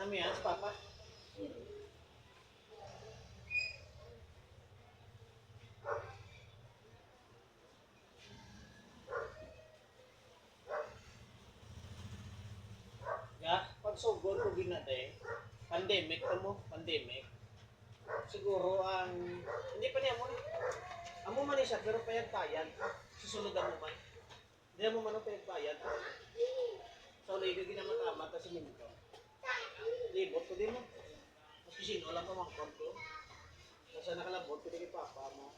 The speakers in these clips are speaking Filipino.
na mo yan, sa papa. Ya, pag sugod ko ginate, pandemic to mo, pandemic. Siguro ang hindi pa niya mo. Amo man ni siya pero payag-payag. Susunod mo man. Hindi mo man ang payag-payag. Sa ulay ka ginamatama ta si Minto. Libot ko din mo. Mas kisino lang pa mga konto. Nasa nakalabot ko din kay papa mo.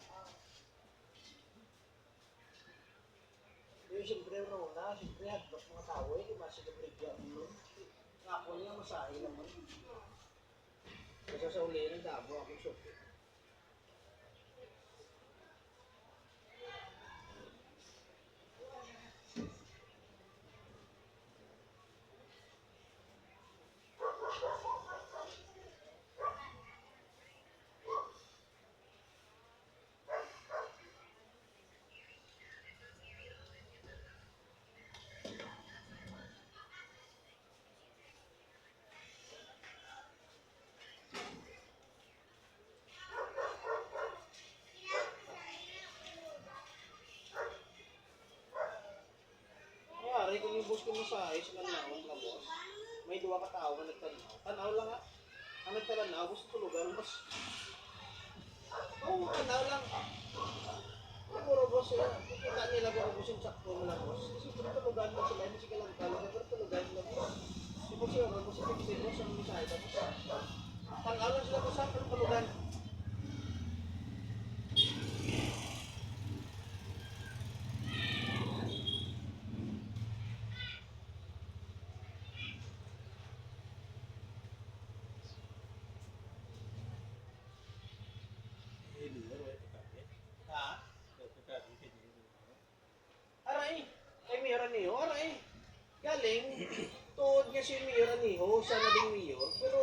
Yung siyempre na, siyempre hadlok mga tao eh, di ba sila brigya mo. Ako niya masahe naman. Kasi sa uli ng dabo ako suki. Mayari kung yung bus ko masahe sa lanawang labos, may duwa ka tao na nagtanaw. Tanaw lang ha. Ang nagtanaw, gusto tulugan, mas... Oo, tanaw lang. Siguro boss sila, kita nila kung boss yung sakto mo lang boss. Kasi tulugan mo sila, hindi sila lang talo, pero tulugan mo boss. Siguro siya, boss, ipagsin mo sa masahe, tapos tanaw lang sila boss, pero tulugan. Ha? Aray, ay mayor niyo, aray. Galing, tuod nga si mayor niyo, siya na ding mayor, pero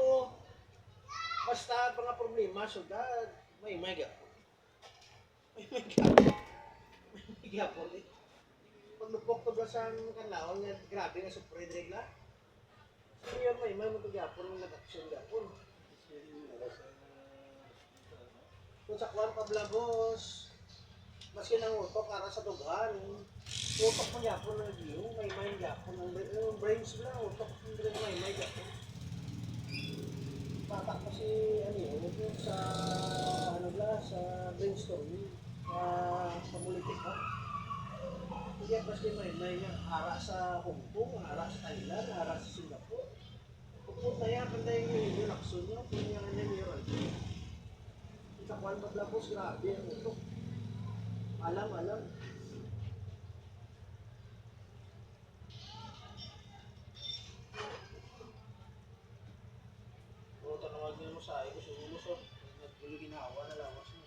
basta mga problema, sudad, may gapon. May gapon. May gapon eh. Paglupok to ba sa kanlaon nga, grabe nga supre regla. Si mayor may matagapon ng nag-aksyon gapon. Kung sa kwan pablabos, maski nang utok para sa dughan, utok mo yapon ng giyo, may yapon ng brains mo lang, utok may yapon. Tatak pa si ano yun, sa ano ba, sa brainstorming, sa politik ha. Hindi yan maski may hara sa Hong Kong, hara sa Thailand, hara sa Singapore. Pupunta yan, kanda yung lakson nyo, kung yan yung meron. Sa kwan pablabos, grabe ang utok. Alam. O, tanawag nyo mo sa iyo, sumusot. Nagpulo ginawa na lawas mo.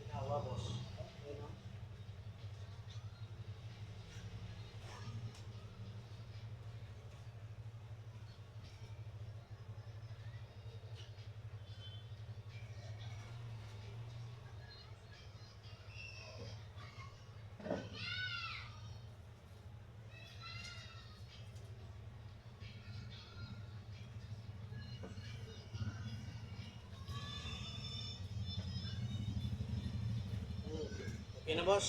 Ginawa, boss. Okay, no? Okay na, boss.